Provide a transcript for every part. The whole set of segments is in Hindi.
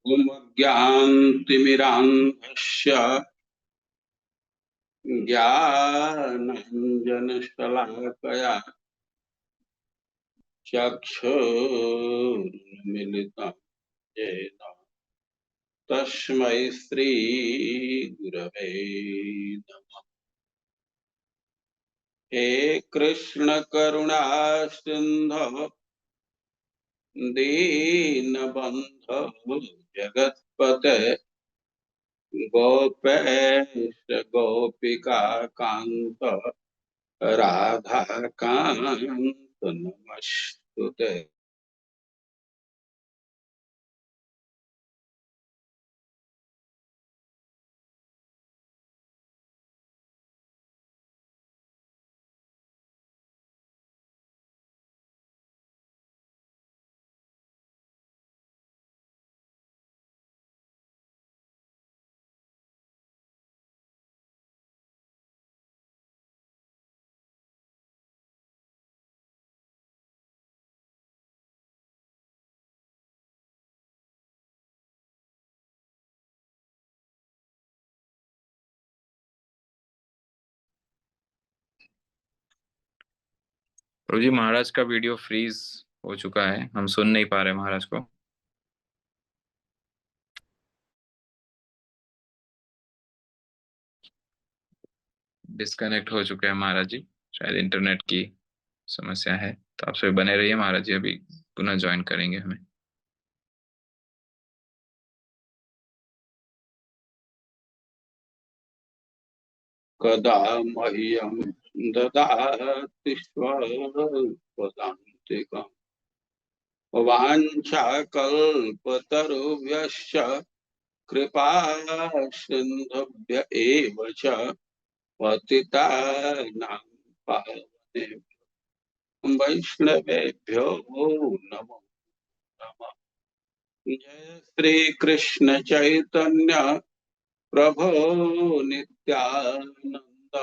ज्ञानतिमिरान्धस्य ज्ञानाञ्जनशलाकया चक्षुर्मिलितं येन तस्मै श्रीगुरवे नमः। हे कृष्ण करुणा सिंधु दीनबन्धो जगत्पते गोपेश गोपिका कांत राधा कांत नमस्तुते। प्रभु जी, महाराज का वीडियो फ्रीज हो चुका है, हम सुन नहीं पा रहे महाराज को। डिस्कनेक्ट हो चुके हैं महाराज जी, शायद इंटरनेट की समस्या है। तो आप सभी बने रहिए महाराज जी, अभी पुनः ज्वाइन करेंगे हमें। कदा मह्यं ददाति स्वपदान्तिकम् वाञ्छाकल्पतरुभ्यश्च कृपा सिन्धुभ्य एव च पतितानां पावनेभ्यो वैष्णवेभ्यो नमो नमः। जय श्री कृष्ण चैतन्य प्रभो नित्यानंद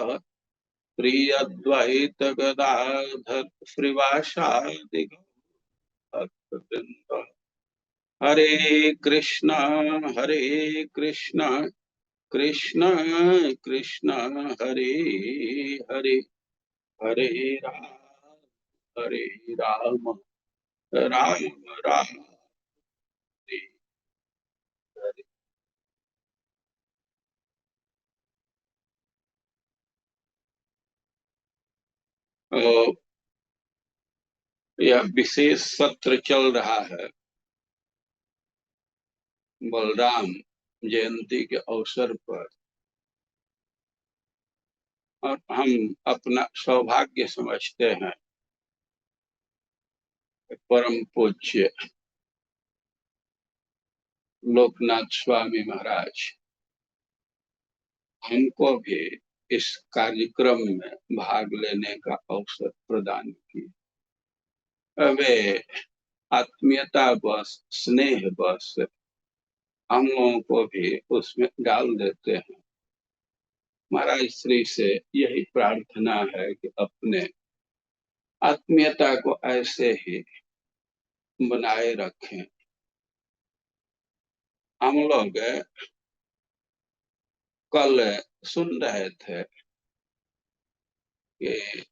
श्री अद्वैत गदाधर श्रीवासादि भक्तवृंद। हरे कृष्णा कृष्णा कृष्ण हरे हरे हरे राम हरे राम राम राम हरे हरे। अ, यह विशेष सत्र चल रहा है बलराम जयंती के अवसर पर, और हम अपना सौभाग्य समझते हैं परम पूज्य लोकनाथ स्वामी महाराज हमको भी इस कार्यक्रम में भाग लेने का अवसर प्रदान किए। वे आत्मीयता बस स्नेह बस हम लोगों को भी उसमें डाल देते हैं। महाराज श्री से यही प्रार्थना है कि अपने आत्मीयता को ऐसे ही बनाए रखें। हम लोग कल सुन रहे थे कि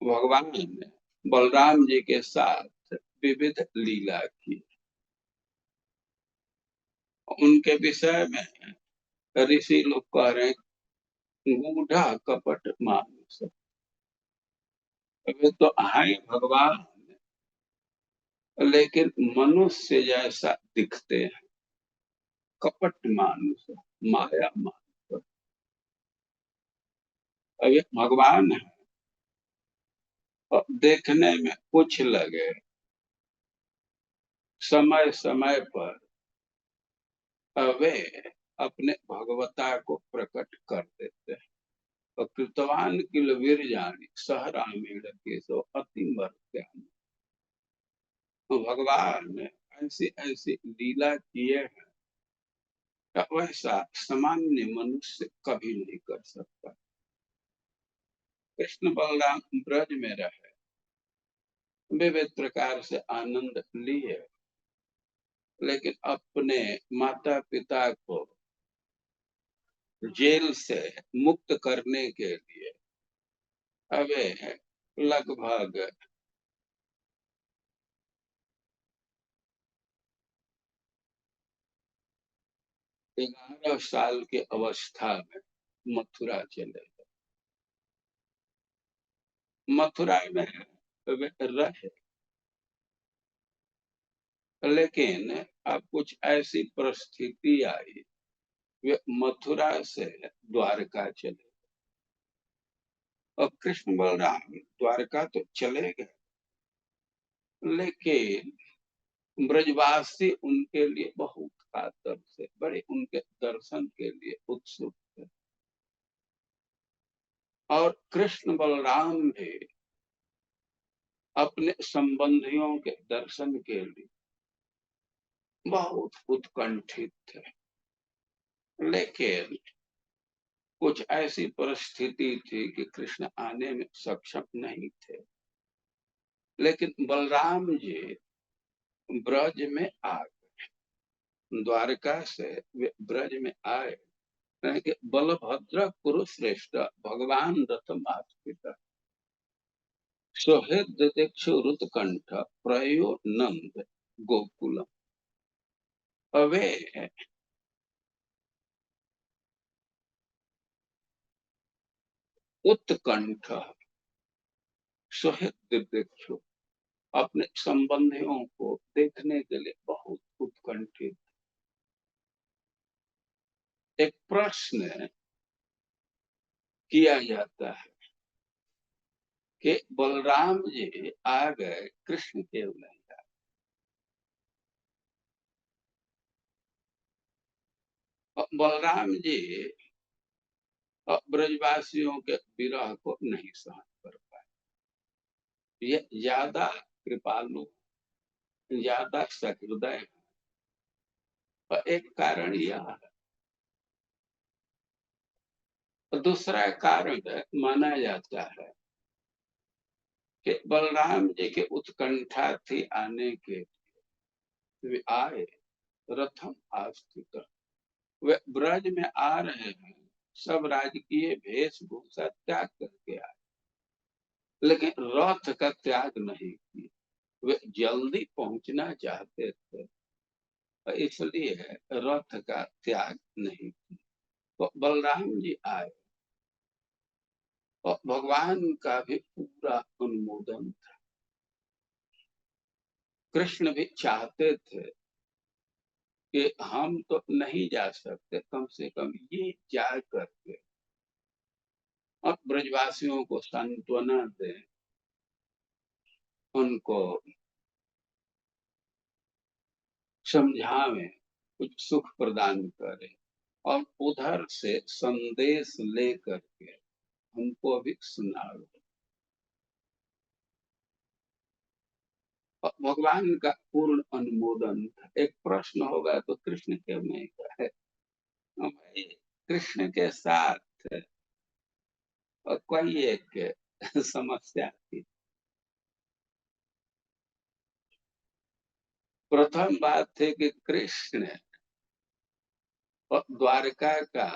भगवान ने बलराम जी के साथ विविध लीला की। उनके विषय में ऋषि लोग कह रहे हैं गूढ़ा कपट मानुष। वे तो हैं भगवान, लेकिन मनुष्य जैसा दिखते हैं। कपट मानुष, माया मानुष। अभी भगवान है और देखने में कुछ लगे, समय समय पर वे अपने भगवता को प्रकट कर देते हैं। और कृतवान किल वीरजानी सह रामेण केशव अति मर्त्यानि। भगवान ने ऐसी ऐसी लीला किए हैं, वैसा सामान्य मनुष्य कभी नहीं कर सकता। कृष्ण बलराम ब्रज में रहे, विविध प्रकार से आनंद लिए, लेकिन अपने माता पिता को जेल से मुक्त करने के लिए वे लगभग 11 साल की अवस्था में मथुरा चले गए। मथुरा में वे रहे, लेकिन अब कुछ ऐसी परिस्थिति आई, वे मथुरा से द्वारका चले। और कृष्ण बलराम द्वारका तो चले गए, लेकिन ब्रजवासी उनके लिए बहुत कातर थे, बड़े उनके दर्शन के लिए उत्सुक थे। और कृष्ण बलराम भी अपने संबंधियों के दर्शन के लिए बहुत उत्कंठित थे। लेकिन कुछ ऐसी परिस्थिति थी कि कृष्ण आने में सक्षम नहीं थे। लेकिन बलराम जी ब्रज में आ गए, द्वारका से वे ब्रज में आए कि बलभद्र कुरुश्रेष्ठ भगवान रथमास्थित सोहेद दिक्षुरुत कंठ प्रयो नंद गोकुलम। अवे उत्कंठ सोहेद दिक्षु अपने संबंधियों को देखने के लिए बहुत उत्कंठित। एक प्रश्न किया जाता है कि बलराम जी आ गए, कृष्ण क्यों नहीं आए? और बलराम जी ब्रजवासियों के विरह को नहीं सहन कर पाए। ये ज्यादा कृपालु, ज्यादा सहृदय है। और एक कारण यह है, और दूसरा कारण माना जाता है कि बलराम जी की उत्कंठा थी आने के, वे आए रथम आस्थित, वे ब्रज में आ रहे हैं, सब राजकीय वेशभूषा त्याग करके आए, लेकिन रथ का त्याग नहीं किया। वे जल्दी पहुंचना चाहते थे, इसलिए रथ का त्याग नहीं किया। तो बलराम जी आए और भगवान का भी पूरा अनुमोदन था। कृष्ण भी चाहते थे कि हम तो नहीं जा सकते, कम से कम ये जा करके और ब्रजवासियों को सांत्वना दें, उनको समझावें, कुछ सुख प्रदान करें और उधर से संदेश लेकर के हमको भी सुनावे। और भगवान का पूर्ण अनुमोदन था। एक प्रश्न होगा तो कृष्ण क्यों नहीं कहे? भाई, कृष्ण के साथ कोई एक समस्या थी। प्रथम बात थी कि कृष्ण द्वारका का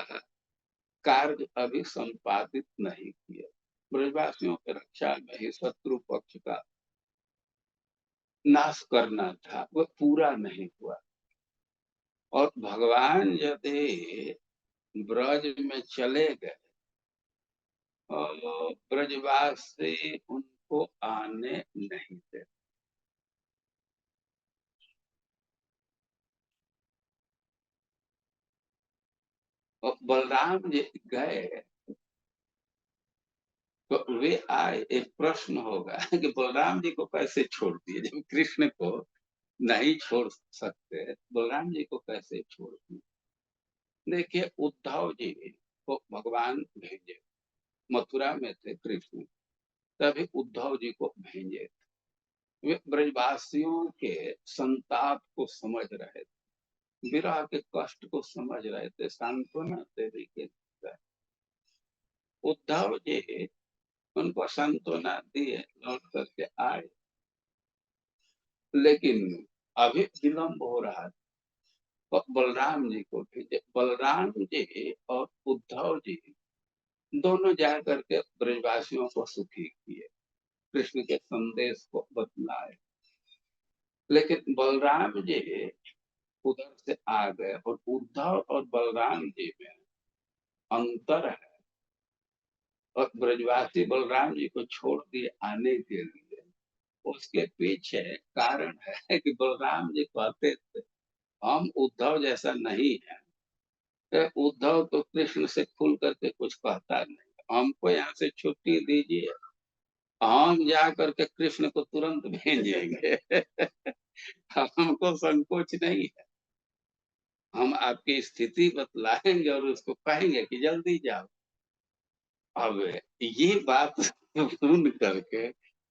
कार्य अभी संपादित नहीं किया। ब्रजवासियों की रक्षा में ही शत्रु पक्ष का नाश करना था, वह पूरा नहीं हुआ। और भगवान यदि ब्रज में चले गए और ब्रजवासी उनको आने नहीं दे, और बलराम जी गए तो वे आए। एक प्रश्न होगा कि बलराम जी को कैसे छोड़ दिए, जब कृष्ण को नहीं छोड़ सकते, बलराम जी को कैसे छोड़ दिए? देखिए, उद्धव जी को भगवान भेजे, मथुरा में थे कृष्ण, तभी उद्धव जी को भेजे। वे ब्रजवासियों के संताप को समझ रहे थे, विरह के कष्ट को समझ रहे थे, सांत्वना देने के लिए उद्धव जी उनको सांत्वना दिए, लौट करके आए। लेकिन अभी विलंब हो रहा था, और बलराम जी को भेजे। बलराम जी और उद्धव जी दोनों जा करके ब्रजवासियों को सुखी किए, कृष्ण के संदेश को बतलाए। लेकिन बलराम जी उधर से आ गए, और उद्धव और बलराम जी में अंतर है। और ब्रजवासी बलराम जी को छोड़ दिए आने के लिए, उसके पीछे कारण है कि बलराम जी कहते थे हम उद्धव जैसा नहीं है। उद्धव तो कृष्ण से खुल करके कुछ कहता नहीं, हमको यहाँ से छुट्टी दीजिए, हम जा करके कृष्ण को तुरंत भेजेंगे। हमको संकोच नहीं है, हम आपकी स्थिति बतलाएंगे और उसको कहेंगे कि जल्दी जाओ। अब ये बात सुन करके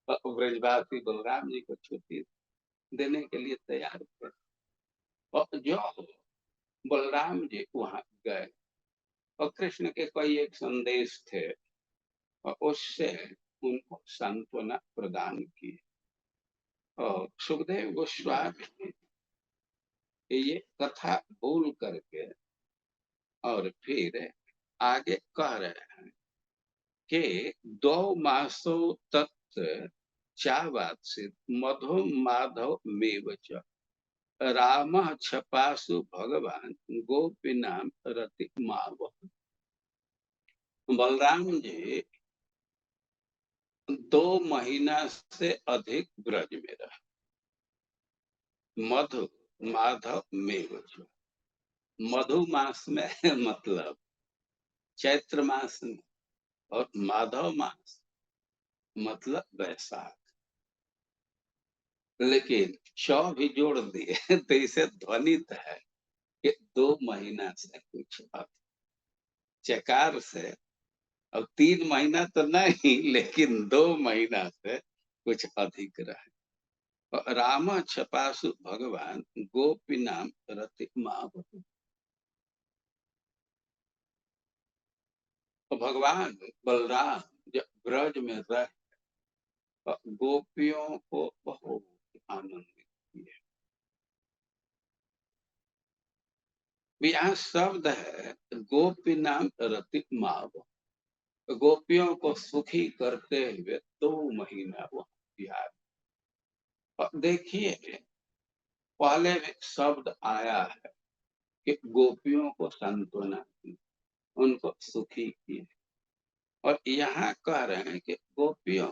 ब्रजवासी बलराम जी को छुट्टी देने के लिए तैयार थे। और जो बलराम जी वहां गए, और कृष्ण के कई एक संदेश थे, और उससे उनको सांत्वना प्रदान की। और सुखदेव गोस्वामी ये कथा बोल करके और फिर आगे कह रहे हैं कि 2 मासों तक चावात्सित मधु माधव मेवच राम छपासु भगवान गोपीनाम रति माव। बलराम जी 2 महीना से अधिक ब्रज में रहे। मधु माधव मेवच, मधु मास में मतलब चैत्र मास में, और माधव मास मतलब वैशाख। लेकिन च भी जोड़ दिए तो इसे ध्वनित है कि 2 महीना से कुछ अधिक। चकार से अब 3 महीना तो नहीं, लेकिन 2 महीना से कुछ अधिक रहे। और राम छपासु भगवान गोपी नाम रति माव। तो भगवान बलराम जब ब्रज में रह, गोपियों को बहुत आनंदित किए। यहाँ शब्द है गोपी नाम रति माव, गोपियों को सुखी करते हुए 2 महीना वह बिहार। और देखिए पहले भी शब्द आया है कि गोपियों को सांत्वना की, उनको सुखी किए। और यहाँ कह रहे हैं कि गोपियों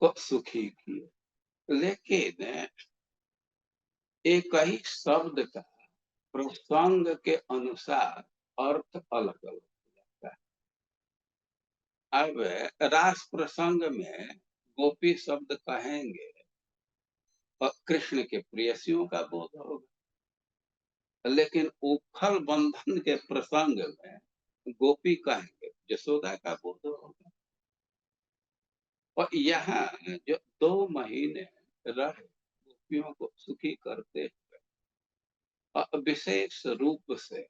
को सुखी किए, लेकिन एक ही शब्द का प्रसंग के अनुसार अर्थ अलग अलग हो जाता है। अब रास प्रसंग में गोपी शब्द कहेंगे और कृष्ण के प्रेयसियों का बोध होगा, लेकिन उखल बंधन के प्रसंग में गोपी कहेंगे यशोदा का बोध होगा। और यहाँ जो 2 महीने रहे गोपियों को सुखी करते हुए, और विशेष रूप से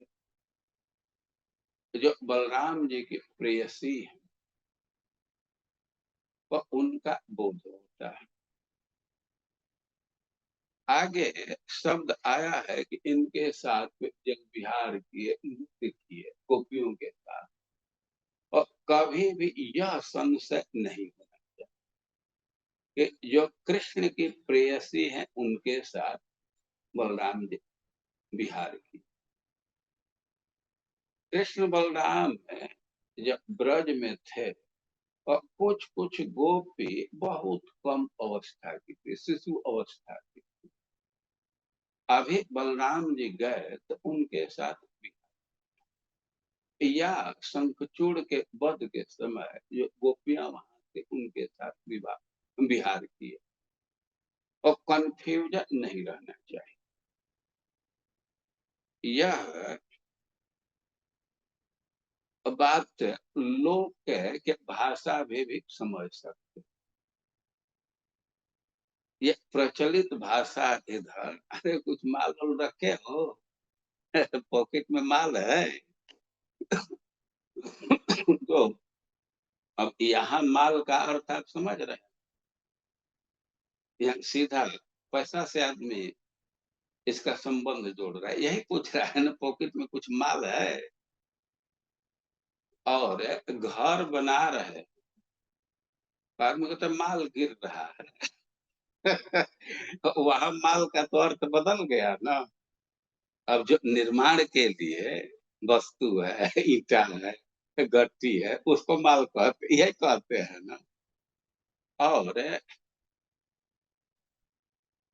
जो बलराम जी की प्रेयसी है वह उनका बोध होता है। आगे शब्द आया है कि इनके साथ में जग विहार किए, नृत्य किए गोपियों के साथ। और कभी भी यह संशय नहीं होना चाहिए कि जो कृष्ण की प्रेयसी है उनके साथ बलराम जी विहार की। कृष्ण बलराम में जब ब्रज में थे, और कुछ कुछ गोपी बहुत कम अवस्था की थी, शिशु अवस्था की। अभी बलराम जी गए तो उनके साथ या शंखचूड़ के वध के समय जो गोपियां वहां थे उनके साथ विवाह विहार किए। और कंफ्यूजन नहीं रहना चाहिए, यह बात लोग के भाषा भी समझ सकते। ये प्रचलित भाषा इधर, अरे कुछ माल वाल रखे हो, पॉकेट में माल है। तो अब यहाँ माल का अर्थ आप समझ रहे हैं, यहाँ सीधा पैसा से आदमी इसका संबंध जोड़ रहा है, यही पूछ रहा है ना, पॉकेट में कुछ माल है और घर बना रहे, बाद में कहते हैं, माल गिर रहा है। वहां माल का तो अर्थ बदल गया ना। अब जो निर्माण के लिए वस्तु है, ईटा है, गट्टी है, उसको माल कहते, यही कहते हैं ना। और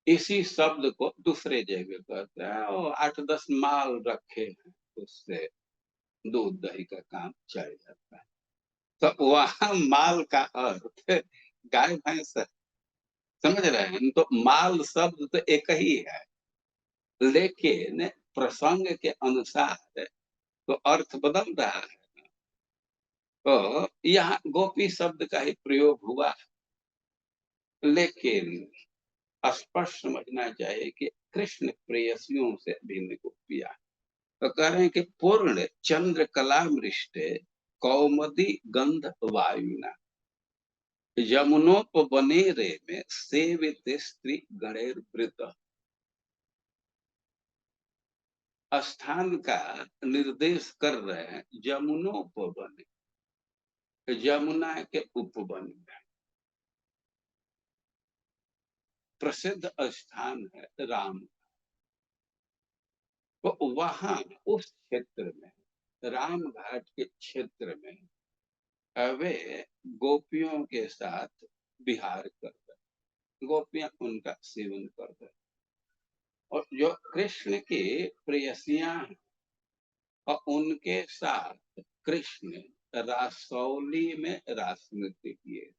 इसी शब्द को दूसरे जगह कहते हैं, और 8-10 माल रखे हैं, उससे दूध दही का काम चल जाता है। तो वहां माल का अर्थ गाय भैंस है। समझ रहे हैं? तो माल शब्द तो एक ही है, लेकिन प्रसंग के अनुसार तो अर्थ बदल रहा है। तो यहाँ गोपी शब्द का ही प्रयोग हुआ, लेकिन स्पष्ट समझना चाहिए कि कृष्ण प्रेयसियों से भिन्न गोपियां। तो कह रहे हैं कि पूर्ण चंद्र कलामृष्टे कौमदी गंध वायुना यमुनोपवनेरे में सेवित स्त्री गणेर वृत। स्थान का निर्देश कर रहे हैं यमुनोपवन, यमुना के उपवन में प्रसिद्ध स्थान है राम। तो वहां उस क्षेत्र में, राम घाट के क्षेत्र में वे गोपियों के साथ विहार करते हैं, गोपियां उनका सेवन करते हैं। और जो कृष्ण की प्रेयसियां हैं, और उनके साथ कृष्ण रासौली में रास नृत्य किए,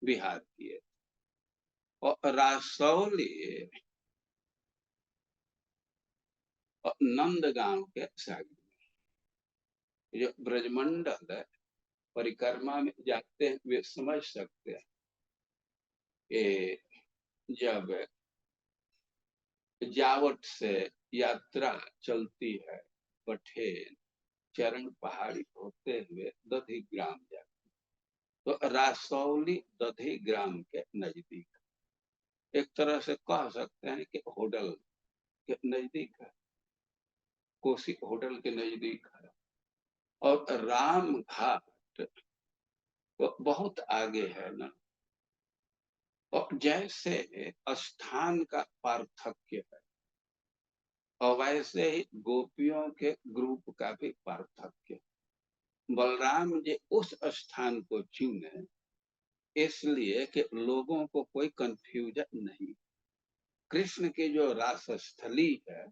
विहार किए। और रासौली और नंदगांव के सागर, जो ब्रजमंडल है, परिक्रमा में जाते हैं वे समझ सकते हैं कि जब जावट से यात्रा चलती है, पठेन चरण पहाड़ी होते हुए दधी ग्राम जाते, तो रासौली दधी ग्राम के नजदीक, एक तरह से कह सकते हैं कि होडल के नजदीक है, कोसी होटल के नजदीक है। और राम घाट तो बहुत आगे है ना। और जैसे स्थान का पार्थक्य है, और वैसे ही गोपियों के ग्रुप का भी पार्थक्य। बलराम जी उस स्थान को चुने इसलिए कि लोगों को कोई कंफ्यूजन नहीं। कृष्ण की जो रास स्थली है,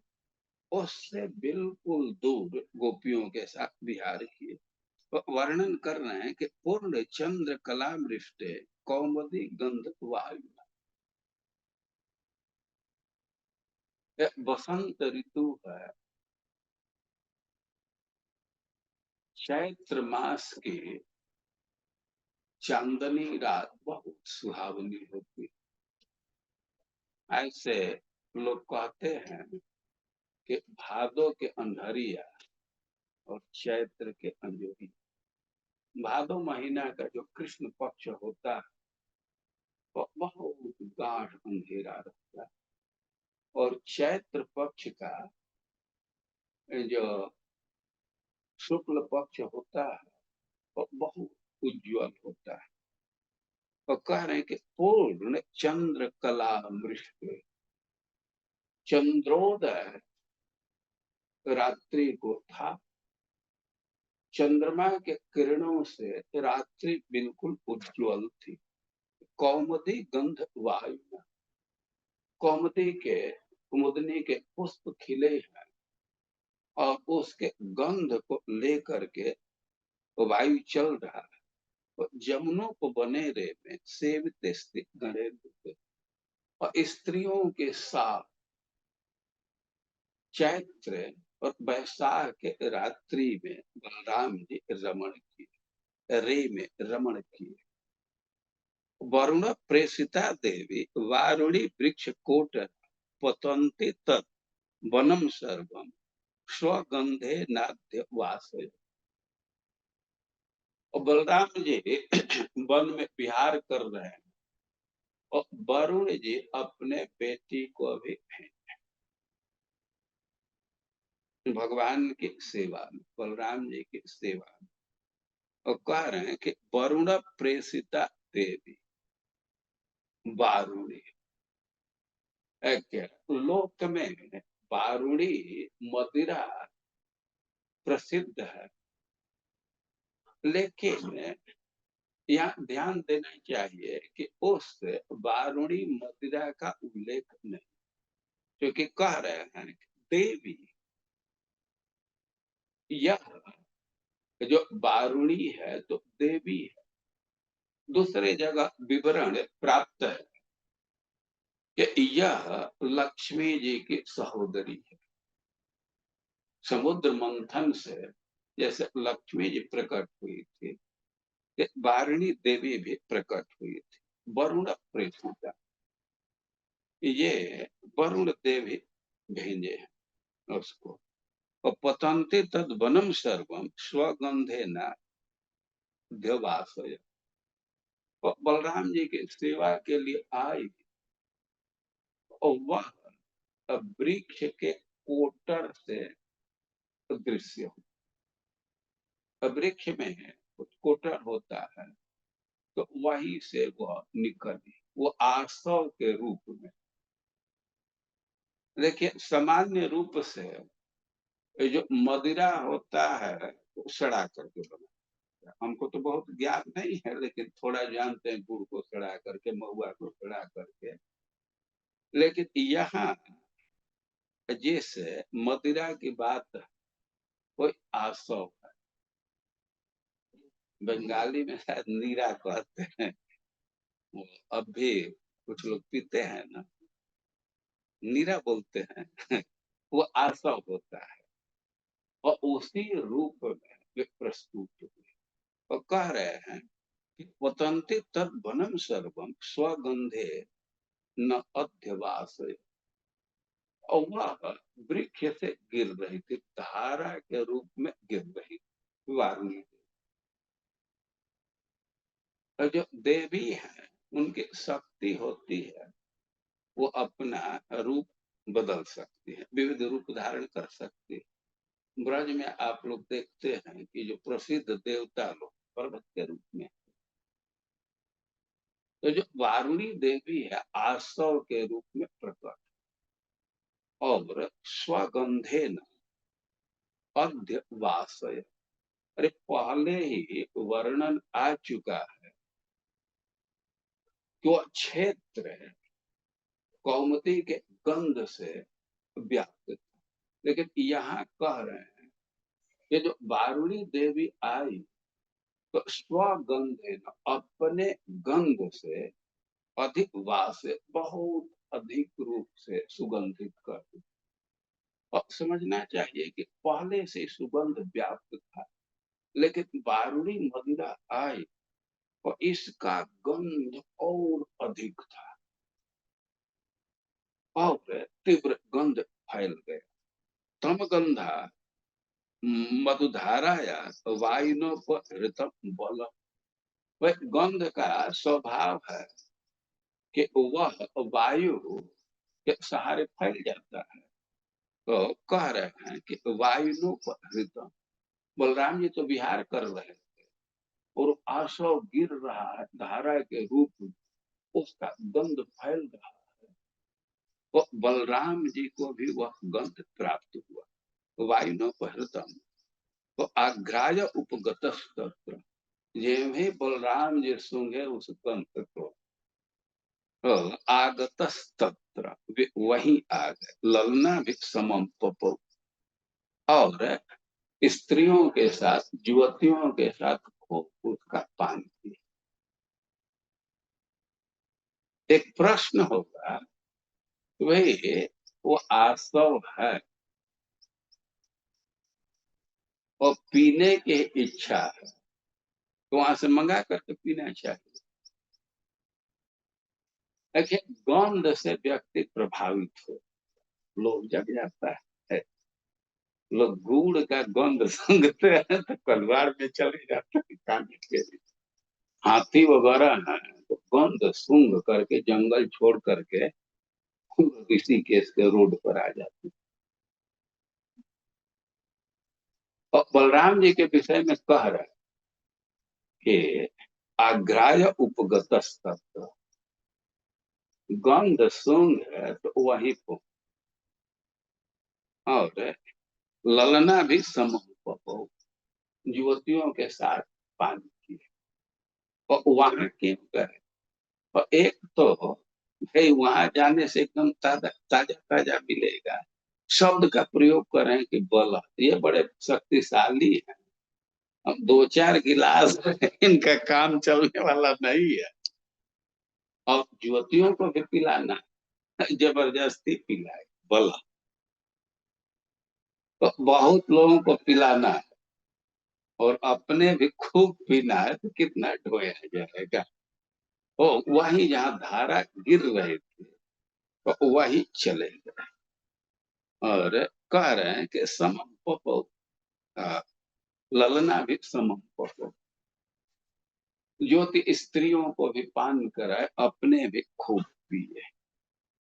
उससे बिल्कुल दूर गोपियों के साथ विहार किए। तो वर्णन कर रहे हैं कि पूर्ण चंद्र कलामृष्टे कौमुदी गंध वायु। बसंत ऋतु है, चैत्र मास की चांदनी रात बहुत सुहावनी होती है। ऐसे लोग कहते हैं कि भादो के अंधरिया और चैत्र के अंजोरी, भादो महीना का जो कृष्ण पक्ष होता है वो बहुत गाढ़ अंधेरा रहता है, और चैत्र पक्ष का जो शुक्ल पक्ष होता है वो बहुत उज्जवल होता है। तो कह रहे हैं कि पूर्ण चंद्र कला मृष्ट, चंद्रोदय रात्रि को था, चंद्रमा के किरणों से रात्रि बिल्कुल उज्जवल थी। कौमुदी गंध वायु, कौमुदी के, कुमुदनी के पुष्प खिले हैं, और उसके गंध को लेकर के वायु चल रहा है। तो जमुनों को बने रे में सेवित स्थित गणेश, और स्त्रियों के साथ चैत्र और वैशाख के रात्रि में बलराम जी रमण किए, रे में रमण किए। वरुण प्रेषिता देवी वारुणी वृक्ष कोट पतंती तत् वनम सर्वम स्वगंधे नाद्य वास। और बलराम जी वन में विहार कर रहे हैं, और वरुण जी अपने बेटी को भी भगवान की सेवा में, बलराम जी की सेवा में, और कह रहे हैं कि वरुण प्रेषिता देवी वारुणी। लोक में वारुणी मदिरा प्रसिद्ध है, लेकिन यहाँ ध्यान देना चाहिए कि उस वारुणी मदिरा का उल्लेख नहीं, क्योंकि कह रहे हैं कि देवी, यह जो वारुणी है तो देवी है। दूसरी जगह विवरण प्राप्त है कि यह लक्ष्मी जी की सहोदरी है। समुद्र मंथन से जैसे लक्ष्मी जी प्रकट हुई थी, कि वारुणी देवी भी प्रकट हुई थी। वरुण प्रेषिता, ये वरुण देवी भेजे हैं उसको। और पतंते तद वनम सर्वम स्वगंधे न देवासय, और बलराम जी की सेवा के लिए आई, और वह वृक्ष के कोटर से दृश्य हो। वृक्ष में है कुछ कोटर होता है, तो वहीं से वह निकली, वो आसव के रूप में। देखिए सामान्य रूप से ये जो मदिरा होता है वो सड़ा करके बना, हमको तो बहुत ज्ञान नहीं है, लेकिन थोड़ा जानते हैं, गुड़ को सड़ा करके, महुआ को सड़ा करके। लेकिन यहाँ जिस मदिरा की बात है, कोई आसव है। बंगाली में शायद नीरा कहते हैं, वो अब भी कुछ लोग पीते हैं ना, नीरा बोलते हैं। वो आसव होता है, और उसी रूप में वे प्रस्तुत हुए, और कह रहे हैं कि पतंते तद वनम सर्वम स्वगंधे न अध्यवास, और वह वृक्ष से गिर रही थी, धारा के रूप में गिर रही थी वारुणी। और जो देवी है उनकी शक्ति होती है, वो अपना रूप बदल सकती है, विविध रूप धारण कर सकती है। ब्रज में आप लोग देखते हैं कि जो प्रसिद्ध देवता लोग पर्वत के रूप में, तो जो वारुणी देवी है आसव के रूप में प्रकट, और स्वगंधे न अध्यवासय। अरे पहले ही वर्णन आ चुका है कि वह क्षेत्र कौमुदी के गंध से व्याप्त था, लेकिन यहाँ कह रहे हैं कि जो वारुणी देवी आई तो स्वगंधे न, अपने गंध से अधिक वास, बहुत अधिक रूप से सुगंधित कर दी। और समझना चाहिए कि पहले से सुगंध व्याप्त था, लेकिन वारुणी मदिरा आई और इसका गंध और अधिक था, और तीव्र गंध फैल गया। तम गंधा मधुधाराया वायुनोपहृतम बल, वह गंध का स्वभाव है कि वह वायु के सहारे फैल जाता है। तो कह रहे हैं कि वायुनोपहृतम, बलराम जी तो विहार कर रहे हैं और आशव गिर रहा है धारा के रूप में, उसका गंध फैल रहा है, तो बलराम जी को भी वह गंध प्राप्त हुआ। वायुनोपहृतम, तो आघ्राय उपगत तत्र, ये भी बलराम जी सूंघे उस गंध को, तो आगत तत्र, वही आ गए, ललना भी समम पपो, और स्त्रियों के साथ, युवतियों के साथ खूब उसका पान किया। एक प्रश्न होगा, भाई वो आसव है और पीने की इच्छा है, तो वहां से मंगा करके पीना चाहिए। देखिए गंध से व्यक्ति प्रभावित हो, लोग जग जाता है। लोग गुड़ का गंध सूंघते हैं तो कलवार में चले जाते हैं खाने के लिए। हाथी वगैरह हैं तो गंध सूंघ करके जंगल छोड़ करके ऋषिकेश के रोड पर आ जाते हैं। और बलराम जी के विषय में कह रहे हैं कि आग्राय उपगत गंध सूंघ है तो वहीं पर। और ललना भी समूह पपो, युवतियों के साथ पान किए। और वहां क्यों गए? और एक तो भाई वहां जाने से एकदम ताजा ताजा ताजा मिलेगा। शब्द का प्रयोग करें कि बल, ये बड़े शक्तिशाली है। अब दो चार गिलास इनका काम चलने वाला नहीं है। और युवतियों को भी पिलाना है, जबरदस्ती पिलाए बल। तो बहुत लोगों को पिलाना है और अपने भी खूब पीना है तो कितना ढोया जाएगा। ओ वही जहाँ धारा गिर रहे थे तो वही चले गए। और कह रहे हैं कि समम पपो, आ, ललना भी समम पपो, ज्योति स्त्रियों को भी पान कराए अपने भी खूब पिए।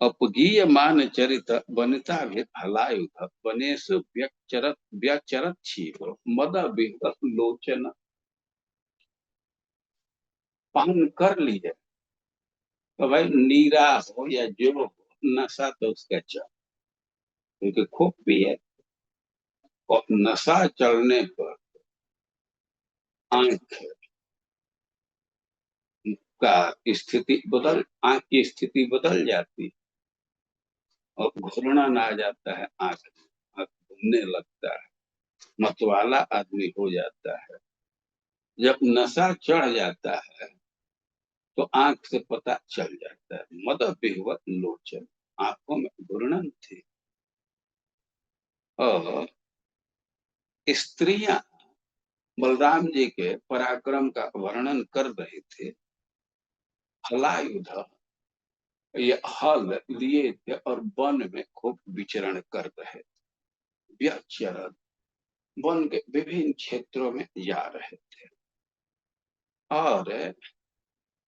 अपगीय मान चरित वनिता भी हलायुध वनेशु व्यचरत व्यचरत क्षीर मद विहत लोचन। पान कर लीजिए तो भाई नीरा हो या जो हो, नशा तो उसका चल, क्योंकि खूब पिए। और नशा चढ़ने पर आंख का स्थिति बदल आंख की स्थिति बदल जाती है और घूर्णन आ जाता है आंख में, आंख घूमने लगता है, मतवाला आदमी हो जाता है। जब नशा चढ़ जाता है तो आंख से पता चल जाता है। मद विहवत लोचन, आंखों में घूर्णन थी। और स्त्रियां बलराम जी के पराक्रम का वर्णन कर रहे थे। हलायुध, ये हल लिए थे और वन में खूब विचरण कर रहे थे। व्यचरण, वन के विभिन्न क्षेत्रों में जा रहे थे। और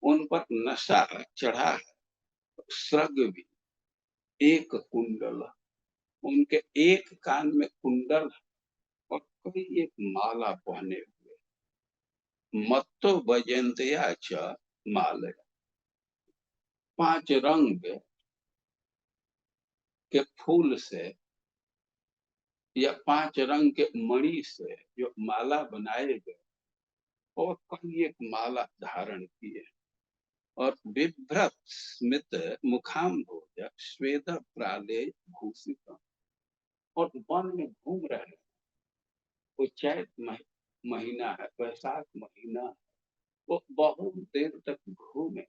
उन पर नशा चढ़ा है। स्रग भी एक कुंडल, उनके एक कान में कुंडल और कोई एक माला पहने हुए। मत्तो वैजयंतया च मालय, पांच रंग के फूल से या पांच रंग के मणि से जो माला बनाए गए और कोई एक माला धारण किए। और बिभ्रत स्मित मुखाम्भोज श्वेत प्राले भूषित, और वन में घूम रहे हैं। वो चैत महीना है, वैशाख महीना है। वो बहुत देर तक घूमे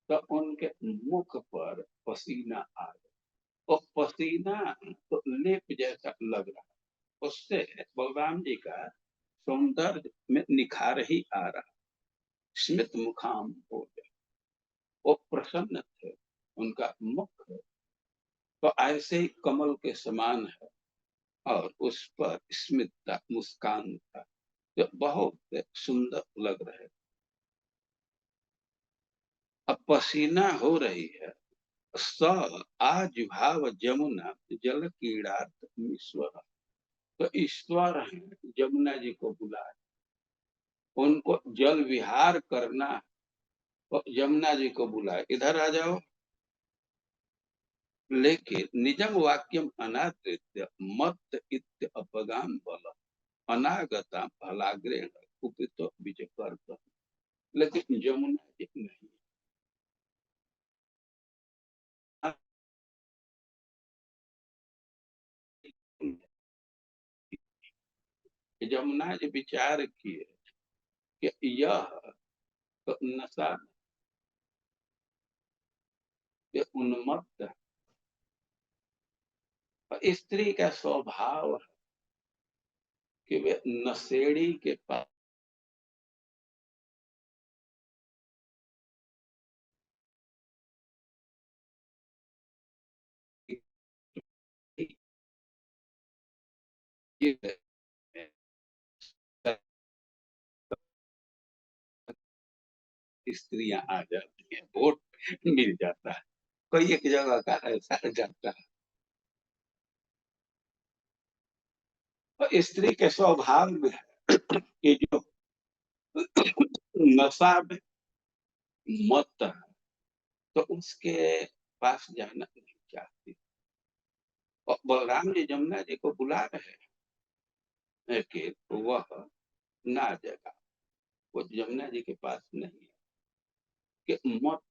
तो उनके मुख पर पसीना आ गया। वो पसीना तो लेप जैसा लग रहा है। उससे बलराम जी का सौंदर्य में निखार ही आ रहा। स्मित मुखाम हो गया, वो प्रसन्न थे। उनका मुख तो ऐसे ही कमल के समान है और उस पर स्मितता मुस्कान था जो बहुत सुंदर लग रहे। अब पसीना हो रही है। स आज भाव जमुना जल क्रीड़ार्थ ईश्वर, तो ईश्वर है जमुना जी को बुलाए, उनको जल विहार करना। तो यमुना जी को बुलाए इधर आ जाओ। लेकिन निजम वाक्यम अनादृत्य मत इत्य अपगाम बल अनागता फलाग्रेण कुपित विजकर। लेकिन यमुना जी नहीं। यमुना जी विचार किए कि यह तो नशा के उन्मत्त है। स्त्री का स्वभाव है कि वे नशेड़ी के पास स्त्रियां आ जाती हैं, वोट मिल जाता है। कोई एक जगह का ऐसा जाता है। और स्त्री के स्वभाव में है कि जो नशा में मत है, तो उसके पास जाना नहीं चाहती। और बलराम जी जमुना जी को बुला रहे हैं कि वह ना जगा, वो जमुना जी के पास नहीं है कि मत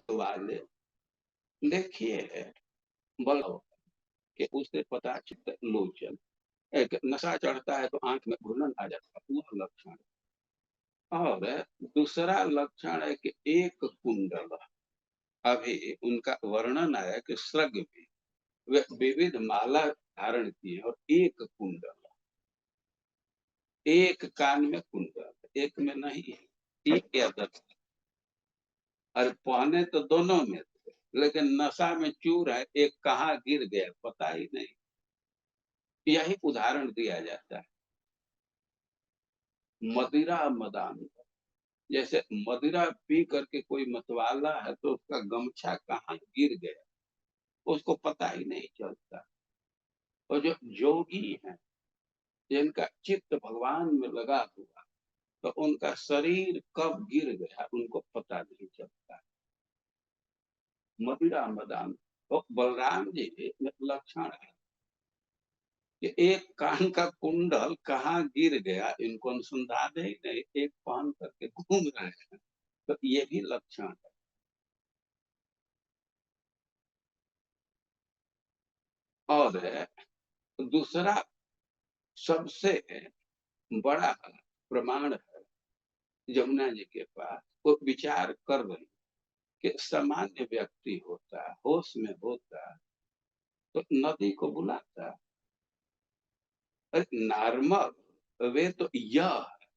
वाले देखिए बल कि उसे पता चित्त लोचन, एक नशा चढ़ता है तो आंख में घुलन आ जाता है, वह लक्षण। और दूसरा लक्षण है कि एक कुंडल, अभी उनका वर्णन आया कि स्रग में वे विविध माला धारण किए और एक कुंडल, एक कान में कुंडल, एक में नहीं है, एक या 10, और पहने तो दोनों में थे, लेकिन नशा में चूर है, एक कहाँ गिर गया पता ही नहीं। यही उदाहरण दिया जाता है। मदिरा मदान, जैसे मदिरा पी करके कोई मतवाला है तो उसका गमछा कहाँ गिर गया उसको पता ही नहीं चलता। और जो योगी हैं, जिनका चित्त भगवान में लगा हुआ, तो उनका शरीर कब गिर गया उनको पता नहीं चलता। मदिरा मदान। तो बलराम जी में लक्षण है कि एक कान का कुंडल कहाँ गिर गया इनको अनुसंधान ही नहीं, एक पहन करके घूम रहे हैं, तो ये भी लक्षण है। और दूसरा सबसे बड़ा प्रमाण है यमुना जी के पास, वो विचार कर रही कि सामान्य व्यक्ति होता, होश में होता, तो नदी को बुलाता। अरे नॉर्मल वे तो यह है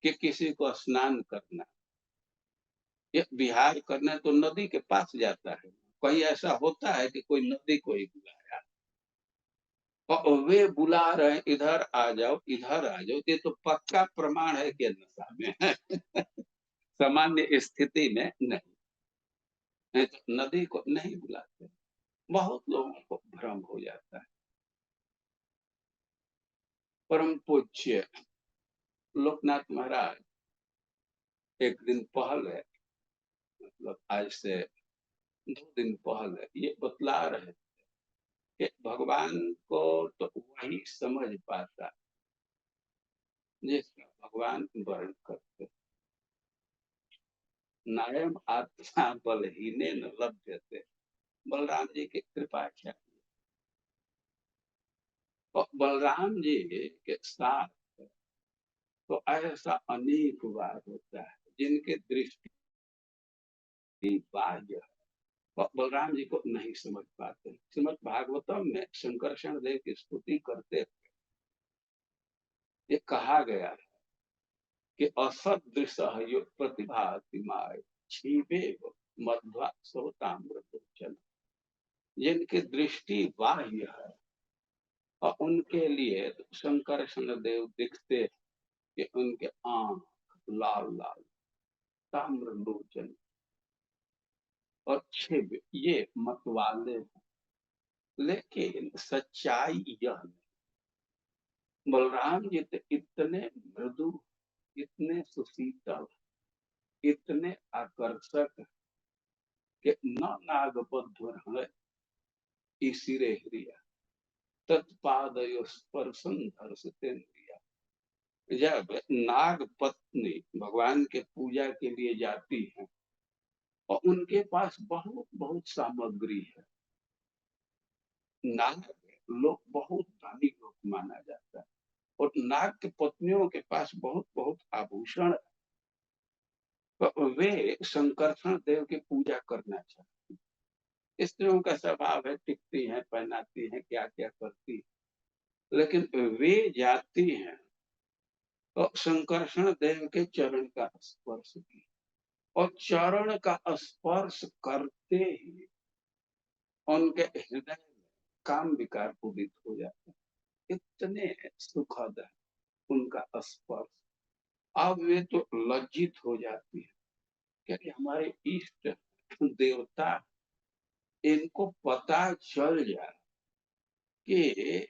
कि किसी को स्नान करना या विहार करना तो नदी के पास जाता है। कहीं ऐसा होता है कि कोई नदी को ही बुलाया और वे बुला रहे हैं इधर आ जाओ इधर आ जाओ, ये तो पक्का प्रमाण है कि नशा में है। सामान्य स्थिति में नहीं, नहीं तो नदी को नहीं बुलाते। बहुत लोगों को भ्रम हो जाता है। परम पूज्य लोकनाथ महाराज एक दिन पहले, मतलब आज से 2 दिन पहले ये बतला रहे कि भगवान को तो वही समझ पाता जिसका भगवान वर्ण करते। नायम आत्मा बलहीने न लभ्यते, बलराम जी की कृपा चाहिए। और बलराम जी के साथ तो ऐसा अनेक बार होता है जिनके दृष्टि बाह्य है, और बलराम जी को नहीं समझ पाते। श्रीमद् भागवतम में शंकरषण देव की स्तुति करते ये कहा गया है कि असदृश प्रतिभातिमाय क्षीबे मध्वा सोताम्रचन, जिनकी दृष्टि बाह्य है और उनके लिए शंकरषण देव दिखते कि उनके आंख लाल लाल ताम्र लोचन और छिब ये मतवाले हैं। लेकिन सच्चाई यह नहीं, बलराम जी तो इतने मृदु, इतने सुशीतल, इतने आकर्षक कि न नागबद्धर ईसिरे हृया तत्पादयो स्पर्शन धर्षतेन्द्रिया। जब नाग पत्नी भगवान के पूजा के लिए जाती है और उनके पास बहुत बहुत सामग्री है, नाग लोग बहुत धनी लोग माना जाता है और नाग की पत्नियों के पास बहुत बहुत आभूषण, तो वे शंकरषण देव की पूजा करना चाहते। स्त्रियों का स्वभाव है, टिकती हैं, पहनाती हैं, क्या क्या करती है। लेकिन वे जाती हैं तो संकर्षण देव के चरण का स्पर्श की, और चरण का स्पर्श करते ही उनके हृदय में काम विकार उदित हो जाता है। इतने सुखद है उनका स्पर्श। अब वे तो लज्जित हो जाती है, क्योंकि हमारे इष्ट देवता, इनको पता चल जाए कि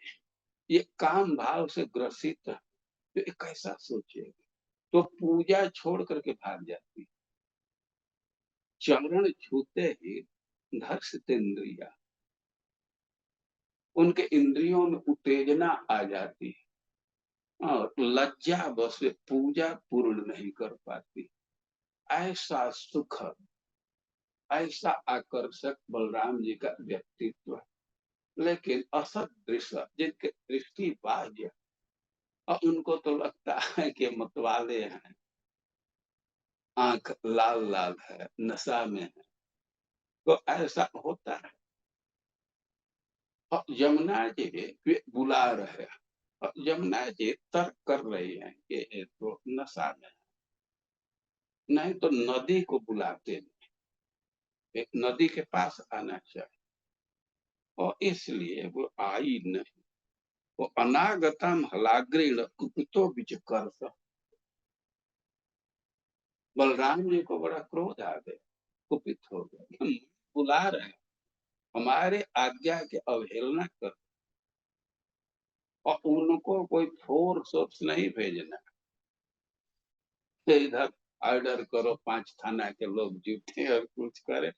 ये काम भाव से ग्रसित है, तो ये कैसा सोचेगा, तो पूजा छोड़ करके भाग जाती। चरण छूते ही धर्षित इंद्रिया, उनके इंद्रियों में उत्तेजना आ जाती है और लज्जा बस वे पूजा पूर्ण नहीं कर पाती। ऐसा सुखद, ऐसा आकर्षक बलराम जी का व्यक्तित्व है। लेकिन असत दृश्य जिनके दृष्टि बाह्य, और उनको तो लगता है कि मतवाले हैं, आंख लाल लाल है, नशा में है, तो ऐसा होता है। और यमुना जी वे बुला रहे हैं, और यमुना जी तर्क कर रही हैं कि ये तो नशा में है, नहीं तो नदी को बुलाते नहीं, एक नदी के पास आना चाहिए, और इसलिए वो आई नहीं। वो अनागतम हलाग्रीण कुपितो विचकर, बलराम जी को बड़ा क्रोध आ गया, कुपित हो गए। हम बुला रहे हैं, हमारे आज्ञा की अवहेलना कर, और उनको कोई फोर्स सोर्स नहीं भेजना कि इधर ऑर्डर करो 5 थाना के लोग जुटे और कुछ करे।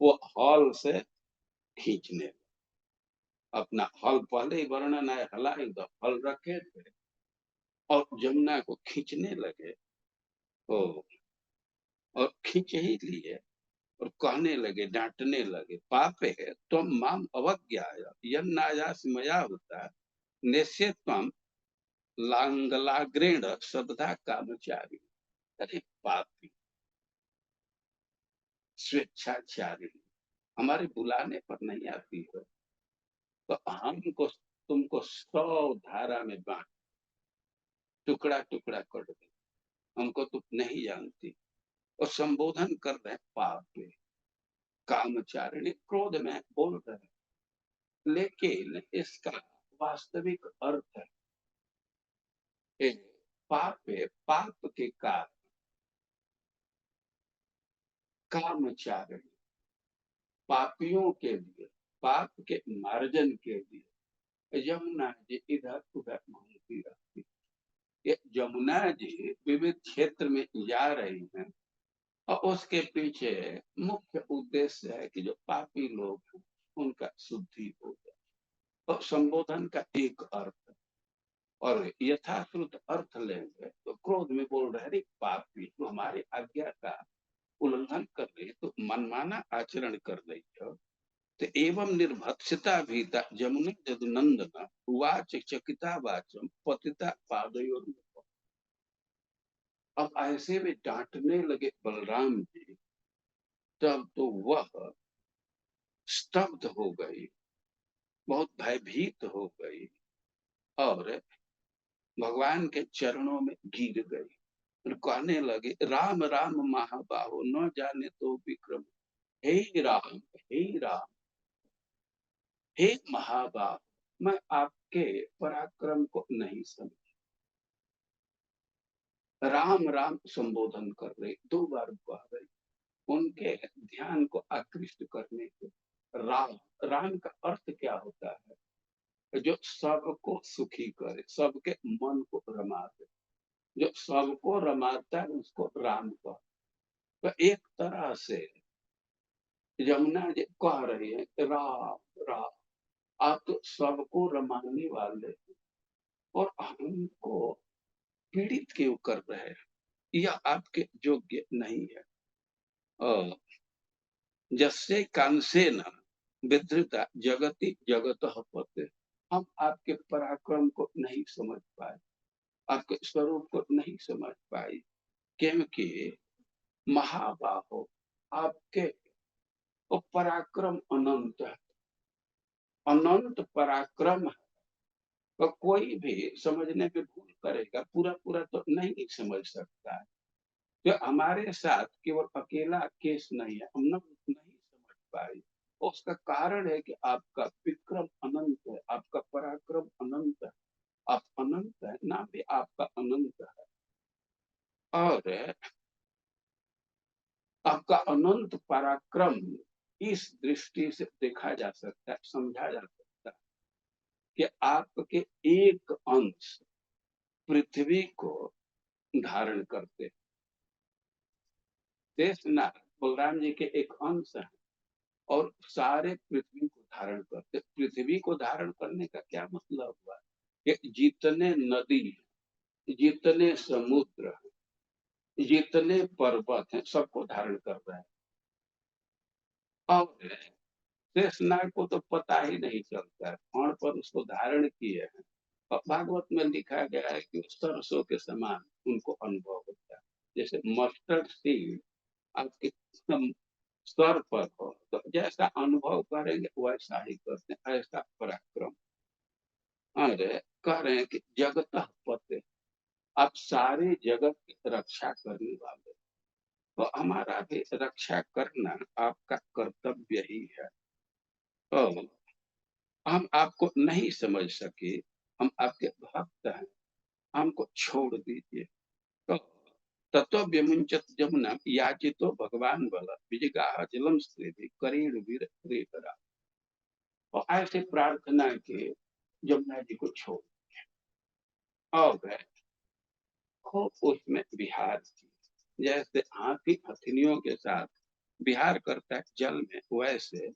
वो हॉल से खींचने, अपना हल पहले ही वर्णन है, हला एकदम हल रखे थे और जमुना को खींचने लगे। तो और खींच ही लिए और कहने लगे, डांटने लगे, पापे है तुम माम अवज्ञा यन्नायास मया होता निश्चय तम लांगलाग्रेण शब्दा कामचारी। अरे पापी, स्वेच्छाचारी, हमारे बुलाने पर नहीं आती हो, तो हमको तुमको 100 धारा में बांट, टुकड़ा टुकड़ा कर दे, हमको तुम नहीं जानती। और संबोधन कर रहे पापी, कामचारिणी, क्रोध में बोल रहे, लेकिन इसका वास्तविक अर्थ है कि पापे, पाप के कारण, कामचारिणी, पापियों के लिए, पाप के मार्जन के लिए यमुना जी इधर उधर घूमती रहती। ये यमुना जी विविध क्षेत्र में जा रही हैं, और उसके पीछे मुख्य उद्देश्य है कि जो पापी लोग हैं उनका शुद्धि हो जाए। तो संबोधन का एक अर्थ है, और यथाश्रुत अर्थ लेंगे तो क्रोध में बोल रहे, अरे पापी, तो हमारी आज्ञा का उल्लंघन कर रही, तो मनमाना आचरण कर रही हो। तो एवं निर्भत्सिता भीता जमुना जदुनंदन वाच चकिता वाचम पतिता पादयोर। अब ऐसे में डांटने लगे बलराम जी, तब तो वह स्तब्ध हो गई, बहुत भयभीत हो गई, और भगवान के चरणों में गिर गई और कहने लगे, राम राम महाबाहो न जाने तो विक्रम। हे राम, हे राम, हे महाबाहो, मैं आपके पराक्रम को नहीं समझ। राम राम संबोधन कर रहे, 2 बार कह रहे, उनके ध्यान को आकृष्ट करने के। राम, राम का अर्थ क्या होता है? जो सबको सुखी करे, सबके मन को रमा दे, जो सबको रमाता है उसको राम कह। तो एक तरह से यमुना जी कह रही है, राम राम, आप तो सबको रमाने वाले हैं, और हमको पीड़ित क्यों कर रहे हैं? यह आपके योग्य नहीं है। और जस्से कांसेन विधृता जगति जगतः पते, हम आपके पराक्रम को नहीं समझ पाए, आपके स्वरूप को नहीं समझ पाए, क्योंकि महाबाहो, आपके वो पराक्रम अनंत है, अनंत पराक्रम है। तो कोई भी समझने में भूल करेगा, पूरा पूरा तो नहीं समझ सकता है। तो हमारे साथ केवल अकेला केस नहीं है, हम लोग नहीं समझ पाए। उसका कारण है कि आपका विक्रम अनंत है, आपका पराक्रम अनंत है, आप अनंत है, नाम भी आपका अनंत है। और आपका अनंत पराक्रम इस दृष्टि से देखा जा सकता है, समझा जा सकता है कि आपके एक अंश पृथ्वी को धारण करते। शेषनाग बलराम जी के एक अंश है और सारे पृथ्वी को धारण करते। पृथ्वी को धारण करने का क्या मतलब हुआ कि जितने नदी, जितने समुद्र, जितने पर्वत हैं, सबको धारण कर रहे हैं। और शेषनाग को तो पता ही नहीं चलता है, कौन पर उसको धारण किए हैं। और भागवत में लिखा गया है कि सरसों के समान उनको अनुभव होता है। जैसे मस्टर्ड सीड आपके स्तर पर हो तो जैसा अनुभव करेंगे वैसा ही करते हैं, ऐसा पराक्रम। अरे कह रहे हैं कि जगत पते, आप सारे जगत की रक्षा करने वाले। तो हमारा भी रक्षा करना आपका कर्तव्य ही है। तो हम आपको नहीं समझ सके, हम आपके भक्त हैं, हमको छोड़ दीजिए। तो तत्व व्यमुंचत जमुना याचितो भगवान बल विजगा जलम स्त्री करीण वीर प्रेतरा। और ऐसे प्रार्थना के यमुना जी को छोड़ और गए, खूब उसमें विहार की। जैसे हाथी हथनियों के साथ विहार करता है जल में, वैसे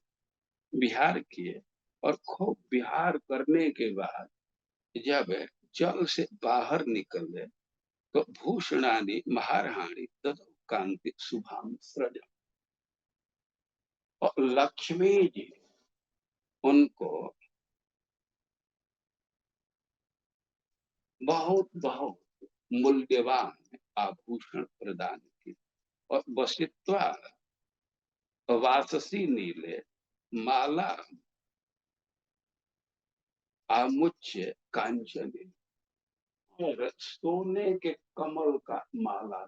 विहार किए। और खूब विहार करने के बाद जब जल से बाहर निकले तो भूषणानि महारहाणी ददौ कांति शुभाम सृज। और लक्ष्मी जी उनको बहुत बहुत मूल्यवान आभूषण प्रदान की। और वसित्वा वाससी नीले माला आमुच्य कांचन। और सोने के कमल का माला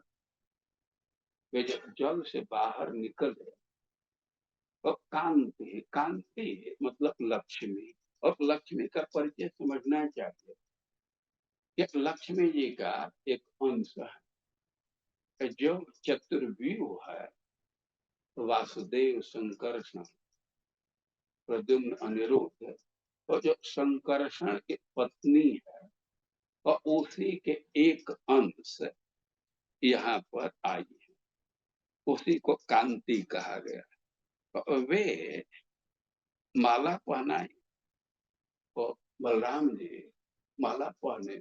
वे जब जल से बाहर निकले तो कांति, कांति मतलब लक्ष्मी। और लक्ष्मी का परिचय समझना चाहिए कि लक्ष्मी जी का एक अंश है। जो चतुर्व्यूह है, वासुदेव संकर्षण प्रद्युम्न अनिरुद्ध, तो जो संकर्षण की पत्नी है और उसी के एक अंश यहाँ पर आई है, उसी को कांति कहा गया। तो वे माला पहनाई, तो बलराम जी माला पहने,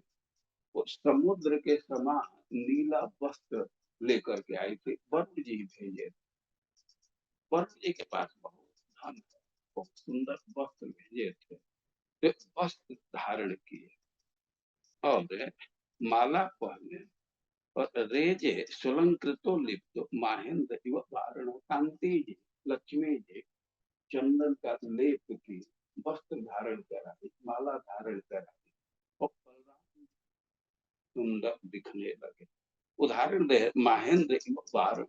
वो समुद्र के समान नीला वस्त्र लेकर के आई थी। वरुण जी भेजे, वरुण जी के पास बहुत धन है, बहुत सुंदर वस्त्र भेजे थे। वे वस्त्र धारण किए और माला पहने और रेजे सुलंकृतो लिप्तो महेंद्र इव वारण। कांति जी, लक्ष्मी जी चंदन का लेप की, वस्त्र धारण कराई, माला धारण कराई और बलराम सुंदर दिखने लगे। उदाहरण दे महेंद्र इव वारण,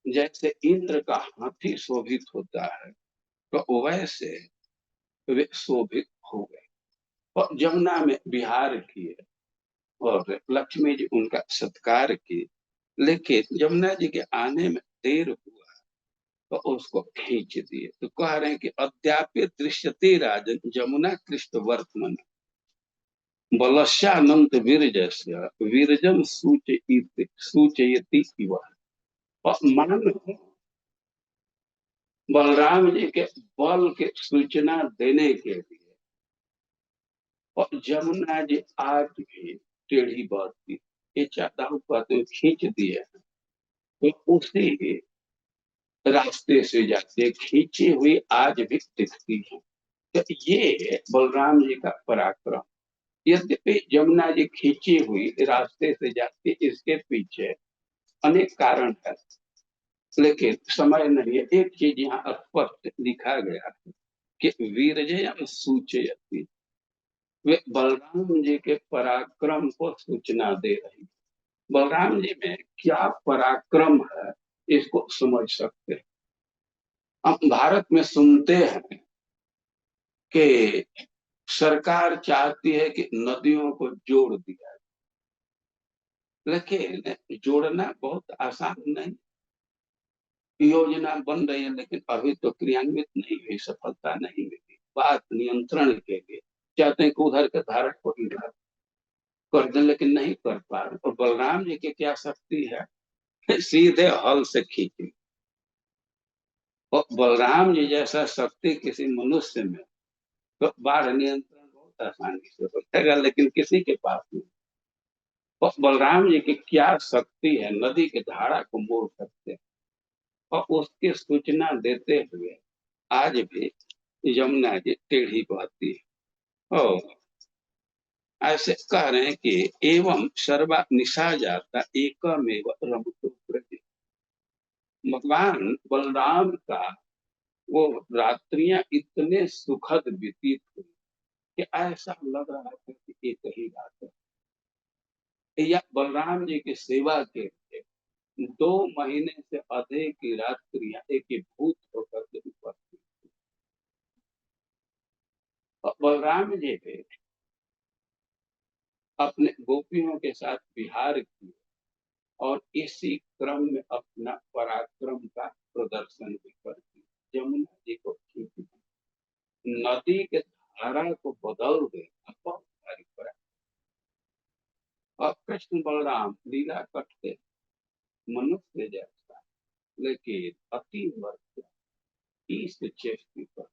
जैसे इंद्र का हाथी शोभित होता है तो वैसे वे शोभित हो गए। और जमुना में विहार किए और लक्ष्मी जी उनका सत्कार की। लेकिन यमुना जी के आने में देर हुआ तो उसको खींच दिए। तो कह रहे हैं कि अद्यापि दृश्यते राजन जमुना कृष्ण वर्तमान बलस्यानंत वीरजस्य वीरजम सूचयति सूचयति इव। और मानो बलराम जी के बल के सूचना देने के लिए और जमुना जी आज भी टेढ़ी बहती, ये चाहता हूँ कहते खींच दिए हैं तो उसी रास्ते से जाते खींची हुई आज भी दिखती है। तो ये बलराम जी का पराक्रम। यद्यपि जमुना जी खींची हुई रास्ते से जाती, इसके पीछे अनेक कारण है, लेकिन समय नहीं है। एक चीज यहाँ स्पष्ट लिखा गया है कि वीरजयम सूचयति, वे बलराम जी के पराक्रम को सूचना दे रही। बलराम जी में क्या पराक्रम है, इसको समझ सकते हैं। हम भारत में सुनते हैं कि सरकार चाहती है कि नदियों को जोड़ दिया जाए, लेकिन जोड़ना बहुत आसान नहीं। योजना बन रही है लेकिन अभी तो क्रियान्वित नहीं हुई, सफलता नहीं मिली। बात नियंत्रण के लिए चाहते हैं कि उधर के धारा को इधर कर दें, लेकिन नहीं कर पा रहे। और बलराम जी की क्या शक्ति है, सीधे हल से खींची। और बलराम जी जैसा शक्ति किसी मनुष्य में, तो बाढ़ नियंत्रण बहुत आसानी से हो जाएगा, लेकिन किसी के पास नहीं। और बलराम जी की क्या शक्ति है, नदी की धारा को मोड़ सकते हैं। और उसकी सूचना देते हुए आज भी यमुना जी टेढ़ी बहती है। और ऐसे कह रहे हैं कि एवं सर्वा निशा जाता एकमेव रमतो प्रति। भगवान बलराम का वो रात्रियां इतने सुखद व्यतीत हुई कि ऐसा लग रहा था कि एक ही रात है। या बलराम जी की सेवा के लिए 2 महीने से अधिक की रात्रियां एक ही भूत होकर के उपस्थित। और बलराम जी ने अपने गोपियों के साथ विहार किया और इसी क्रम में अपना पराक्रम का प्रदर्शन भी कर दिया। यमुना जी को खींच नदी के धारा को बदल देना बहुत भारी पड़ा। और कृष्ण बलराम लीला करते मनुष्य जैसा, लेकिन अति वर्ष इस चेष्टि पर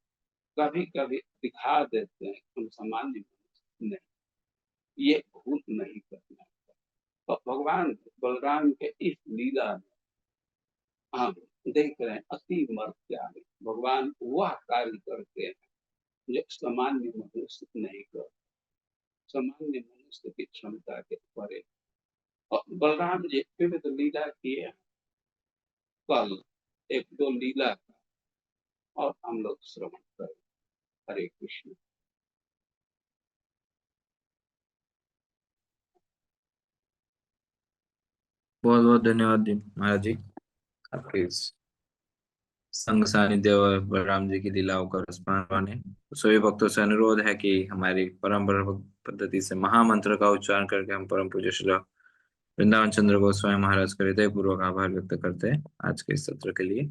कभी कभी दिखा देते हैं हम सामान्य मनुष्य नहीं, ये भूल नहीं करना। और भगवान बलराम के इस लीला में हम देख रहे हैं अति मर्त्या में भगवान वह कार्य करते हैं जो सामान्य मनुष्य नहीं कर। सामान्य मनुष्य की क्षमता के परे। और बलराम जी विविध लीला किए हैं। कल एक दो लीला का और हम लोग श्रवण करें। हरे कृष्ण। बहुत बहुत धन्यवाद जी महाराज जी, आपके इस संग सानिध्य और बलराम जी की लीलाओं का रसपान पाने। सभी भक्तों से अनुरोध है कि हमारी परंपरा पद्धति से महामंत्र का उच्चारण करके हम परम पूज्य श्री वृंदावन चंद्र गोस्वामी महाराज का हृदय पूर्वक आभार व्यक्त करते हैं आज के इस सत्र के लिए।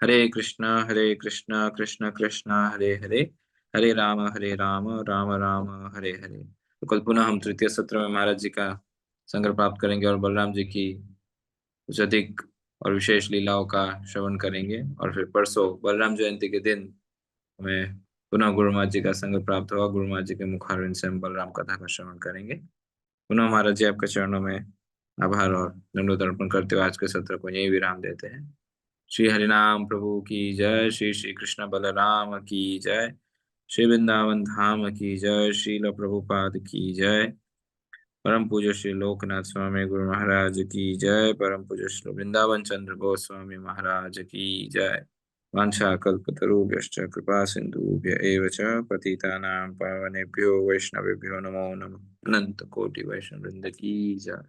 हरे कृष्ण कृष्ण कृष्ण हरे हरे, हरे राम राम राम हरे हरे। तो कल पुनः हम तृतीय सत्र में महाराज जी का संग्रह प्राप्त करेंगे और बलराम जी की कुछ अधिक और विशेष लीलाओं का श्रवण करेंगे। और फिर परसों बलराम जयंती के दिन हमें पुनः गुरु महाराज जी का संग प्राप्त होगा। गुरु महाराज जी के मुखारविंद से हम बलराम कथा का श्रवण करेंगे। पुनः महाराज जी आपके चरणों में आभार और दंडोत अर्पण करते हुए आज के सत्र को यही विराम देते हैं। श्री हरिनाम प्रभु की जय, श्री श्री कृष्ण बलराम की जय, श्री वृंदावन धाम की जय, श्रील प्रभुपाद की जय, परम पूज्य श्री लोकनाथ स्वामी गुरु महाराज की जय, परम पूज्य श्री वृंदावन चंद्र गोस्वामी महाराज की जय। वांछा कल्पतरुभ्यश्च कृपा सिंधुभ्य एव च पतितानां पावनेभ्यो वैष्णवेभ्यो नमो नमः। अनंत कोटि वैष्णव वृंद की जय।